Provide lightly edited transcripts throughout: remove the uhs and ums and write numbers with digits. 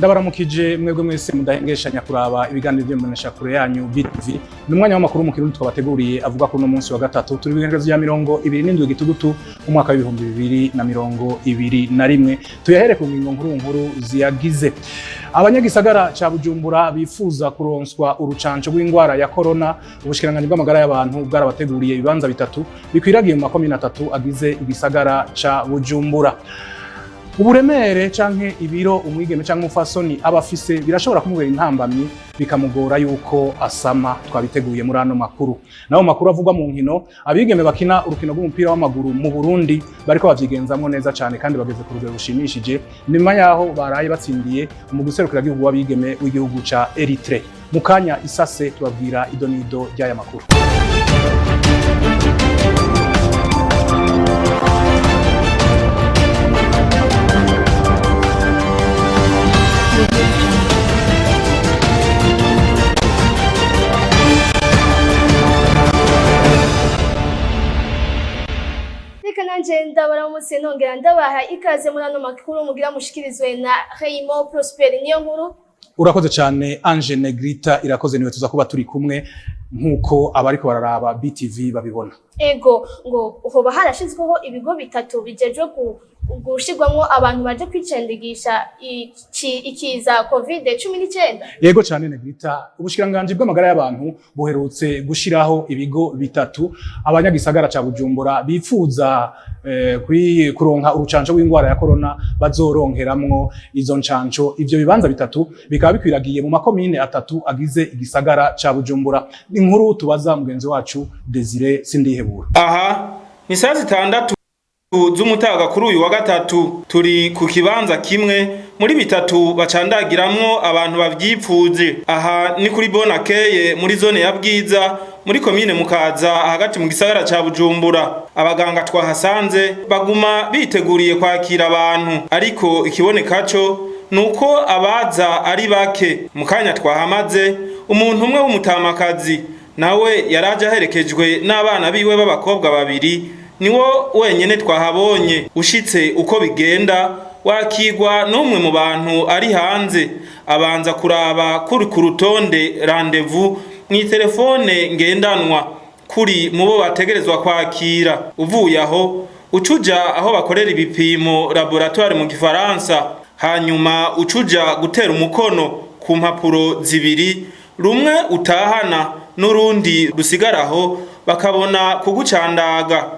Ndabaramukije mwebwe mwese mudahengeshanya kuraba ibiganiro by'imbonesha kure yanyu BTV. Numwanya w'amakuru mu Kirundi twabateguriye avuga ko no munsi wa gatatu turi biganiro vya 27 gitugutu umwaka wa 2021. Tuyahere ku ngingo nkuru ziyagize. Abanyagisagara ca Bujumbura bifuza kuronswa urucanco rw'ingwara ya corona. Ubushikiranganji bw'amagara y'abantu bwarabateguriye ibibanza bitatu bikwiragiye mu makomine 3 agize igisagara ca Bujumbura. Uburemere canke ibiro umwigeme canke umufasoni abafise birashobora kumubera intambamyi bikamugora yuko asama. Twabiteguye muri ano makuru. Naho makuru avugwa mu nkino, abigeme bakina urukino rw'umupira w'amaguru mu Burundi bariko bavyigenzamwo neza cane kandi bageze ku rugero rushimishije nyuma yaho baraye batsindiye mu guserukira igihugu w'abigeme w'igihugu ca Eritrea. Mukanya isase tubabwira idonido ry'aya makuru. Ndabaramutse nongera ndabaha ikaze muri ano makuru mugira mushikirizwe na Raymond Prosper. Niyo nkuru urakoze cyane Ange Negrita, irakoze niwe tuza kuba turi kumwe nkuko abariko bararaba BTV babibona. Ego ngo hoba harashizweho ibigo bitatu bijejwe gushirwamwo abantu baje kwicendigisha ikiza COVID-19. Yego cyane Negrita, ubushikiranganji bw'amagara y'abantu buherutse gushiraho ibigo bitatu abanyagisagara ca Bujumbura bifuza kuronka urucanco rw'ingwara ya corona bazoronkeramwo izo ncanco. Ivyo bibanza bitatu bikaba bikwiragiye mu makomine 3 agize igisagara ca Bujumbura. Inkuru tubaza mugenzi wacu Desire Sindihebura. Aha ni saa 6 z'umutaga kuri uyu wa gatatu turi ku kibanza kimwe muri bitatu bacandagiramwo abantu bavyipfuze. Aha ni kuri Bonakeye muri zone ya Bwiza muri komine Mukaza hagati mu gisagara ca Bujumbura. Abaganga twahasanze baguma biteguriye kwakira abantu, ariko ikiboneka cyo nuko abaza ari bake. Mukanya twahamaze umuntu umwe w'umutamakazi nawe yaraje aherekejwe n'abana biwe b'abakobwa babiri, niwo wenyene twahabonye. Ushitse uko bigenda wakigwa n'umwe mu bantu ari hanze, abanza kuraba kuri ku rutonde rendez-vous mu telefone ngendanwa kuri mubo bategerezwa kwakira. Uvuye aho ucuja aho bakorera ibipimo laboratoire mu Gifaransa, hanyuma ucuja gutera umukono ku mpapuro zibiri, rumwe utahana n'urundi rusigaraho bakabona kugucandaga.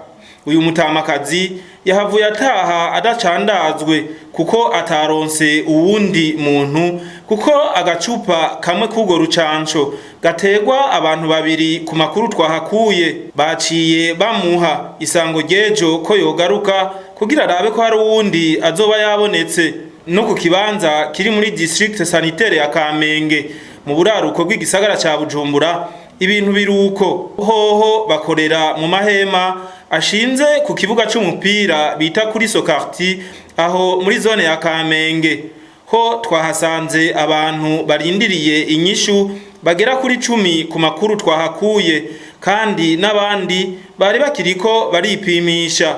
Uyu mutamakazi yahavuye ataha adacandazwe kuko ataronse uwundi muntu, kuko agacupa kamwe kugo rucanco gategwa abantu babiri ku makuru twahakuye. Baciye bamuha isango ryejo ko yogaruka kugira arabe ko hari uwundi azoba yabonetse. No ku kibanza kiri muri district sanitaire ya Kamenge mu buraruko bw'igisagara ca Bujumbura ibintu biruko. Hoho bakorera mu mahema ashinze ku kibuga c'umupira bita kuri Sokarti aho muri zone ya Kamenge. Ho twahasanze abantu barindiriye inyishu bagera kuri 10 ku makuru twahakuye, kandi n'abandi bari bakiriko baripimisha.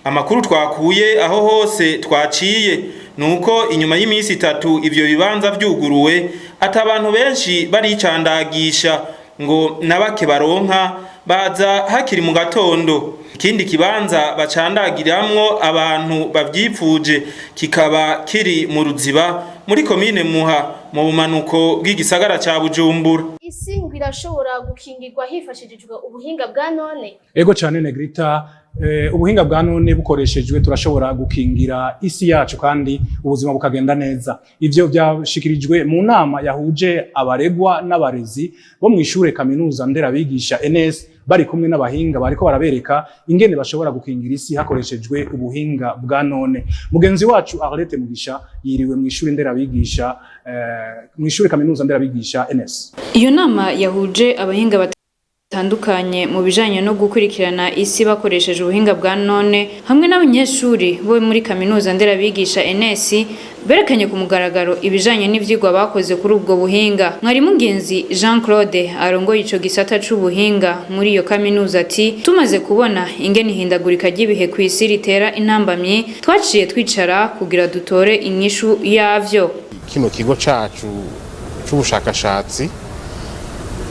Amakuru twakuye aho hose twaciye nuko inyuma y'imisi 3 ivyo bibanza vyuguruwe atabantu benshi baricandagisha ngo nabake baronka baza hakiri mu gatondo. Ikindi kibanza bacandagiramwo abantu bavyipfuje kikaba kiri mu Ruziba muri komine Muha mu bumanuko bw'igisagara ca Bujumbura. Isi ngo irashobora gukingirwa hifashishijwe ubuhinga bwa none. Ego cyane Negrita, ubuhinga bwa none bukoreshejwe turashobora gukingira isi yacu kandi ubuzima bukagenda neza. Ivyo byashikirijwe mu nama yahuje abaregwa n'abarezi bo mu ishure kaminuza nderabigisha NS bari kumwe n'abahinga bariko barabereka ingene bashobora gukingira isi hakoreshejwe ubuhinga bwa none. Mugenzi wacu Arlette Mugisha yiriwe mu ishure nderabigisha mu ishure kaminuza nderabigisha NS. Iyo nama yahuje abahinga batandukanye mu bijanye no gukurikirana isi bakoresheje ubuhinga bwa none hamwe n'abanyeshuri bo muri kaminuza nderabigisha NS berekanye ku mugaragaro ibijanye n'ivyigwa bakoze kuri ubwo buhinga. Mwarimu Ngenzi Jean Claude arongoye ico gisata c'ubuhinga muri iyo kaminuza ati tumaze kubona ingene ihindagurika ry'ibihe kw'isi ritera intambamye twaciye twicara kugira dutore inyishu yavyo. Kino kigo cacu c'ubushakashatsi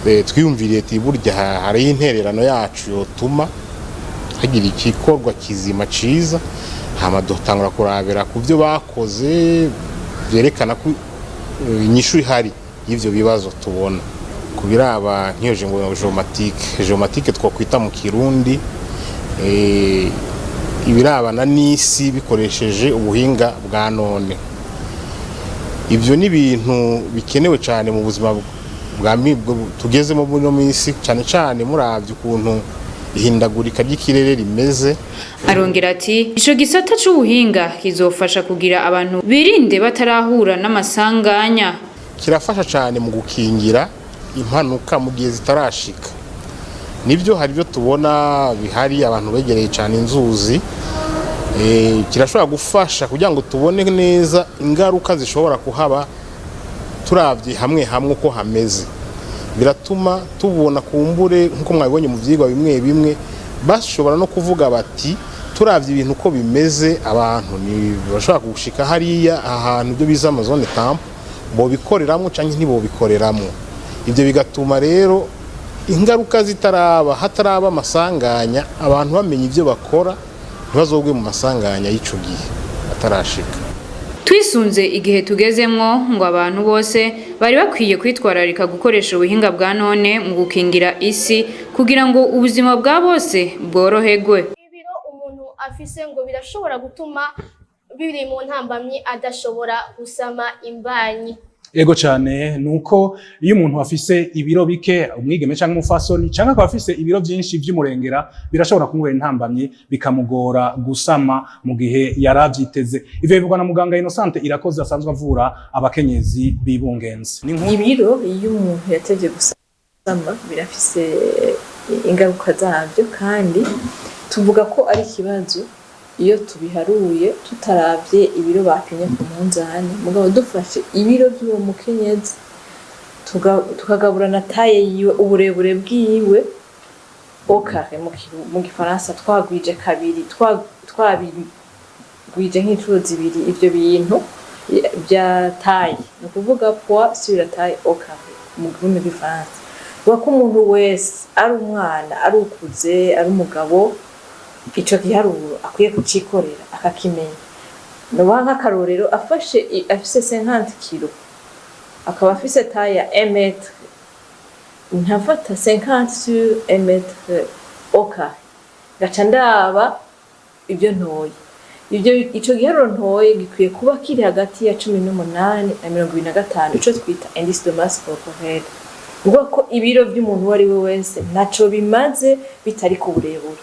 twiyumviriye ati burya hari intererano yacu yotuma hagira igikorwa kizima ciza hama dutangura kurabira ku byo bakoze byerekana ko inyishu ihari y'ivyo bibazo tubona kubiraba nk'iyo ngo geomatique twakwita mu Kirundi ibirabana n'isi bikoresheje ubuhinga bwa none. Ivyo ni ibintu bikenewe cyane mu buzima tugezemo muri no minsi cyane muravye ukuntu ihindagurika ry'ikirere rimeze. Arongera ati ico gisata c'ubuhinga kizofasha kugira abantu birinde batarahura n'amasanganya. Kirafasha cyane mu gukingira impanuka mu gihe zitarashika. Nibyo hari byo tubona bihari abantu begereye cyane inzuzi. Kirashobora gufasha kugira ngo tubone neza ingaruka zishobora kuhaba turavye hamwe uko hameze. Biratuma tubona kumbure nkuko mwabibonye mu vyigwa bimwe bashobora no kuvuga bati turavye ibintu uko bimeze abantu ni bashobora gushika hariya ahantu byo biza Amazon Camp bo bikoreramwo canke ntibo bikoreramwo. Ivyo bigatuma rero ingaruka hataraba amasanganya abantu bamenye ivyo bakora ntibazogwe mu masanganya y'ico gihe atarashika. Twisunze igihe tugezemwo ngo abantu bose bari bakwiye kwitwararika gukoresha ubuhinga bwa none mu gukingira isi kugira ngo ubuzima bwa bose bworoherwe. Ibiro umuntu afise ngo birashobora gutuma biri mu ntambamyi adashobora gusama imbanyi. Ego cyane nuko iyo umuntu afise ibiro bike umwigeme cyangwa umufasoni cyangwa akaba afise ibiro byinshi by'umurengera birashobora kumubera intambamye bikamugora gusama mu gihe yaravyiteze. Ivyo bivugwa na muganga Innocente Irakoze asanzwe avura abakenyezi bibungenze. Ibiro iyo umuntu yatevye gusama birafise ingaruka zavyo kandi tuvuga ko ari ikibazo iyo tubiharuye tutaravye ibiro bapimye ku munzani mugabo dufashe ibiro by'uwo mukenyezi tukagabura na taye yiwe uburebure bwiwe okare mu gifaransa twagwije kabiri twabigwije nk'inshuro zibiri ivyo bintu bya taye ni ukuvuga poids sur la taille okare mu rurimi rw'igifaransa kuko umuntu wese ari umwana ari ukuze ari umugabo ico giharuro akwiye kucikorera akakimenya. Noba nk'akarorero afise 50 kilo akaba afise taille ya 1 metre ntafata 50 sur 1 metre oka gaca ndaba ibyo ntoye ico giharuro ntoye gikwiye kuba kiri hagati ya 18 na 25 ico twita indice de masse corporelle ubwo ko ibiro by'umuntu wari we wese naco bimaze bitari ku burebure.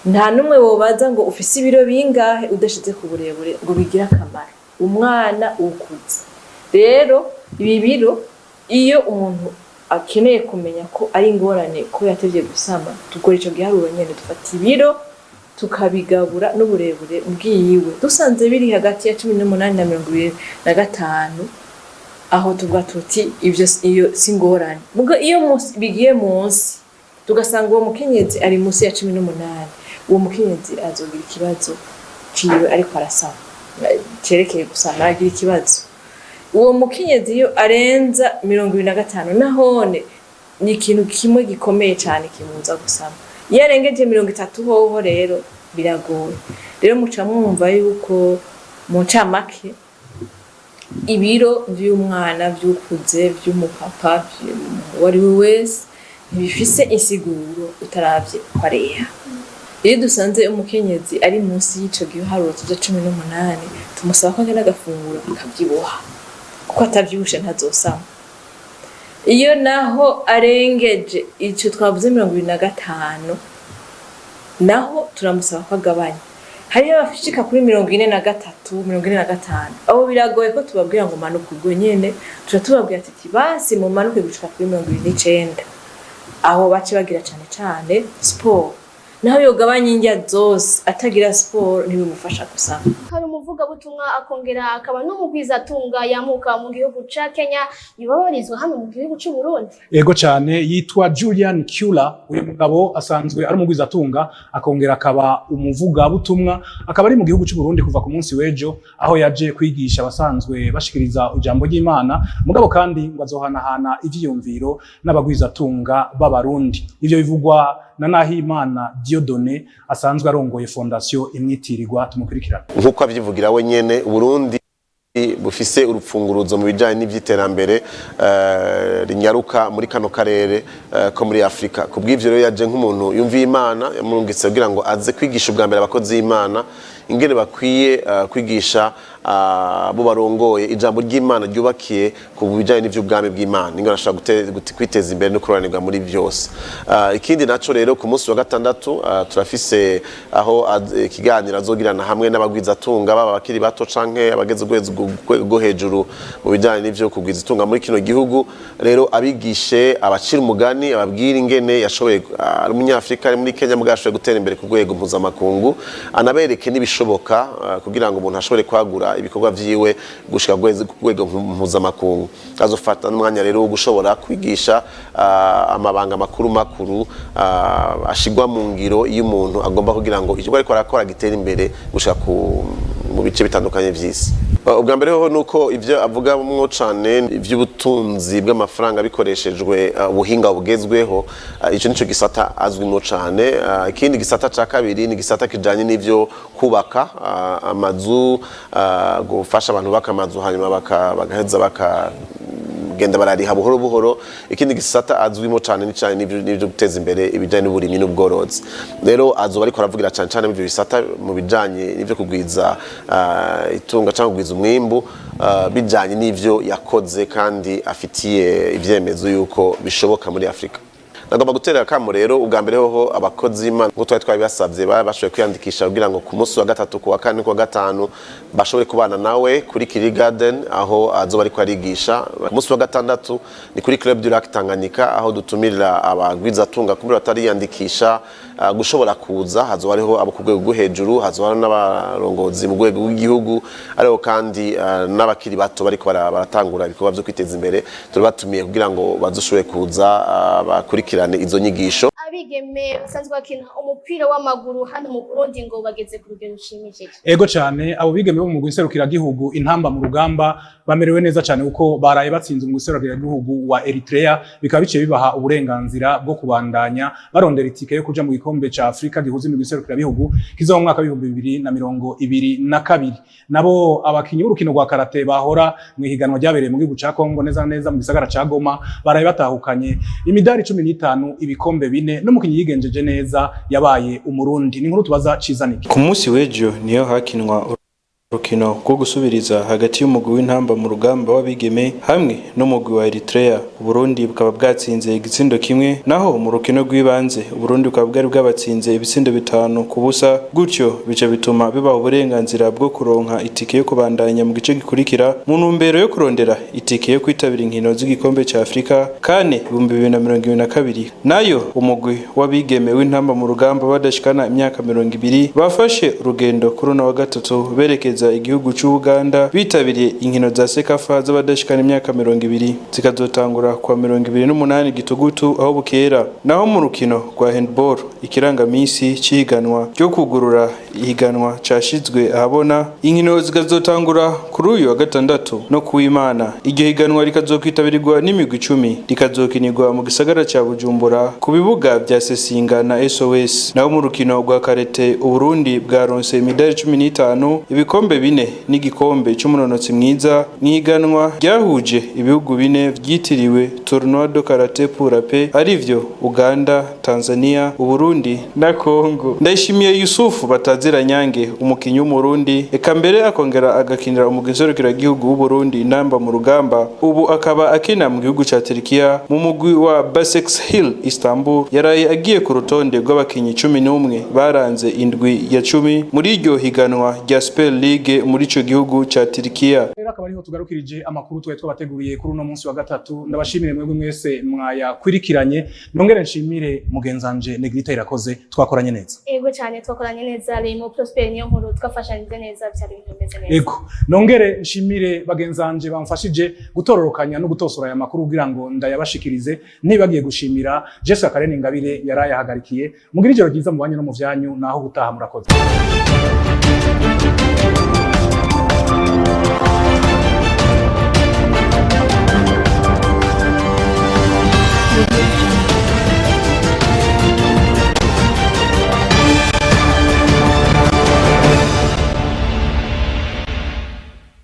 Nta numwe wobaza ngo ufise ibiro bingahe udashize ku burebure ngo bigira akamaro umwana ukuze. Rero ibi biro iyo umuntu akeneye kumenya ko ari ingorane ko yatevye gusama dukora ico giharuro nyene dufata ibiro tukabigabura n'uburebure bwiwe dusanze biri hagati ya 18 na 25 aho tuvuga tuti ivyo iyo singorane mugo iyo bigiye munsi tugasanga uwo mukenyezi ari munsi ya 18 uwo mukenyezi azogira ikibazo ciwe ariko arasama cerekeye gusama agira ikibazo. Uwo mukenyezi iyo arenza 25 nahone ni ikintu kimwe gikomeye cyane kimuza gusama. Iyo arengeje 30 hoho rero biragoye. Rero muca mwumva yuko mu ncamake ibiro by'umwana by'ukuze by'umupapa wari wese ntibifise insiguro utaravye kwareha. Iyo dusanze umukenyezi ari munsi y'ico giharuro tuja 18 tumusaba ko agenda agafungura akabyibuha kuko atavyibushe ntazosama. Iyo naho arengeje ico twavuze 25 naho turamusaba ko agabanya. Hariyo abafishika kuri 43 45 abo biragoye ko tubabwira ngo manuka ubwo nyene turatubabwira ati basi mu manuke gushika kuri 29 aho bace bagira cane sport naho yogabanya indya zose atagira sport ntibimufasha gusama. Hari umuvugabutumwa akongera akaba n'umugwizatunga yamuka mu gihugu ca Kenya yubabarizwa hano mu gihugu c'u Burundi. Ego cyane yitwa Julian Kula. Uyu mugabo asanzwe ari umugwizatunga akongera akaba umuvugabutumwa, akaba ari mu gihugu c'u Burundi kuva ku munsi w'ejo aho yaje kwigisha abasanzwe bashikiriza ijambo ry'Imana, mugabo kandi ngo azohanahana ivyiyumviro n'abagwizatunga b'abarundi. Ivyo bivugwa na Nahimana Dieudonné asanzwe arongoye fondation imwitirirwa. Tumukurikirana. Nkuko avyivugira we nyene, Burundi bufise urupfunguruzo mu bijanye n'ivyiterambere rinyaruka muri kano karere ko muri Afrika. Kubw'ivyo rero yaje nk'umuntu yumviye Imana yamurungitse kugira ngo aze kwigisha ubwa mbere abakozi b'Imana ingene bakwiye kwigisha bo barongoye ijambo ry'Imana ryubakiye ku bijanye n'ivy'ubwami bw'Imana, ingene ashobora kwiteza imbere no kuranirwa muri byose. Ikindi naco rero ku munsi wa gatandatu turafise aho ikiganiro azogirana hamwe n'abagwizatunga baba bakiri bato canke abageze urwego hejuru mu bijanye n'ivyo kugwizatunga muri kino gihugu. Rero abigishe abacira umugani, ababwira ingene yashoboye ari umunyafrika ari muri Kenya mugabo ashoboye gutera imbere ku rwego mpuzamakungu, anabereke n'ibishoboka kugira ngo umuntu ashobore kwagura ibikorwa vyiwe gushika ku rwego mpuzamakungu. Azofata n'umwanya rero wo gushobora kwigisha amabanga makuru ashigwa mu ngiro iyo umuntu agomba kugira ngo icyo ariko arakora gitera imbere gushika mu bice bitandukanye vy'isi. Ubwa mbere ho nuko ivyo avuga mwo cane ivy'ubutunzi bw'amafaranga bikoreshejwe ubuhinga bugezweho, ico nico gisata azwimwo cane. Ikindi gisata ca kabiri ni gisata kijanye n'ivyo kubaka amazu, gufasha abantu baka amazu hanyuma bagaheza genda barariha buhoro buhoro. Ikindi gisata azwimo cane ni cane n'ivyo guteza imbere ibijanye n'uburimyi n'ubworozi. Rero azoba ariko aravugira cane mu bisata mu bijanye n'ivyo kugwiza itunga cyangwa kugwiza umwimbu bijanye n'ivyo yakoze kandi afitiye ivyemezo yuko bishoboka muri Afrika. Nagomba guterera kamo rero ubwa mbere ho abakozi b'Imana ngo twari basavye bashoboye kwiyandikisha kugira ngo ku munsi wa gatatu ku wa kane ku wa gatanu bashobore kubana nawe kuri Kiri Garden aho azoba ariko arigisha. Ku munsi wa gatandatu ni kuri Club du Lac Tanganyika aho dutumirira abagwizatunga kumbe batariyandikisha gushobora kuza. Hazoba ariho abo ku rwego rwo hejuru, hazoba n'abarongozi mu rwego rw'igihugu, ariho kandi n'abakiri bato bariko baratangura ibikorwa byo kwiteza imbere. Turabatumiye kugira ngo bazoshobore kuza bakurikirane izo nyigisho. Abigeme basanzwe bakina umupira w'amaguru hano mu Burundi ngo bageze ku rugero rushimishije. Ego cyane, abo bigeme bo mu guserukira gihugu intamba mu rugamba bamerewe neza cyane kuko baraye batsinze mu guserukira gihugu wa Eritrea, bikaba biciye bibaha uburenganzira bwo kubandanya barondera itike yo kuja mu gikombe ca Afrika gihuza mu guserukira bihugu kizo mu mwaka wa 2022. Nabo abakinyi b'urukino rwa karate bahora mu higanwa ryabereye mu gihugu ca Kongo neza mu gisagara ca Goma baraye batahukanye imidari 15, ibikombe 4 n'umukinyi yigenjeje neza yabaye umurundi. Ni nkuru tubaza Cizaniki. Ku munsi w'ejo niyo hakinwa urukino rwo gusubiriza hagati y'umugwi w'intamba mu rugamba w'abigeme hamwe n'umugwi wa Eritrea. Burundi bukaba bwatsinze igitsindo kimwe, naho mu rukino rw'ibanze Burundi bukaba bwari bwabatsinze ibitsindo 5-0. Gutyo bice bituma bibaho uburenganzira bwo kuronka itike yo kubandanya mu gice gikurikira mu ntumbero yo kurondera itike yo kwitabira inkino z'igikombe ca Afrika kane 2022. Nayo umugwi w'abigeme w'intamba mu rugamba badashikana imyaka 20 bafashe urugendo kuri wa gatatu berekeza igihugu cy'u Uganda bitabiriye inkino za Sekafa z'abadashikana imyaka 20 zikazotangura kwa 28 Gitugutu aho bukera. Naho mu rukino rwa handball ikirangamisi cihiganwa cyo kugurura ihiganwa cashizwe ahabona, inkino zikazotangura kuri uyu wa gatandatu no kuw'Imana. Iryo higanwa rikazokwitabirwa n'imigwi 10 rikazokinirwa mu gisagara ca Bujumbura ku bibuga bya Sesinga na SOS. Naho mu rukino rwa karate Uburundi bwaronse imidari 15, ibikombe 4 n'igikombe cy'umunonotsi mwiza n'ihiganwa ryahuje ibihugu 4 vyitiriwe Tournoi de Karate pour la Paix arivyo Uganda, Tanzania, Uburundi na Kongo. Ndayishimiye Yusufu batazi Batazira Nyange umukinyi w'umurundi eka mbere akongera agakinira umugwi nserukiragihugu w'Uburundi inamba mu rugamba ubu akaba akina mu gihugu ca Turkiya mu mugwi wa Başakşehir Istanbul yaraye agiye ku rutonde rw'abakinyi 11 baranze indwi ya 10 muri iryo higanwa rya Super League muri ico gihugu ca Turkiya. Rero akaba ariho tugarukirije amakuru twe twabateguriye kuri uno munsi wa gatatu. Ndabashimire mwebwe mwese mwayakwirikiranye, nongere nshimire mugenzanje Negrita Irakoze twakoranye neza. Ego cyane twakoranye neza Remo Prosper niyo nkuru twafashanyije neza byari bimeze neza. Ego nongere nshimire bagenzanje bamfashije gutororokanya no gutosora aya makuru kugira ngo ndayabashikirize. Nibagiye gushimira Jessica Kareni Ngabire yarayahagarikiye. Mugira ijoro ryiza mu banyu no mu vyanyu naho gutaha murakoze.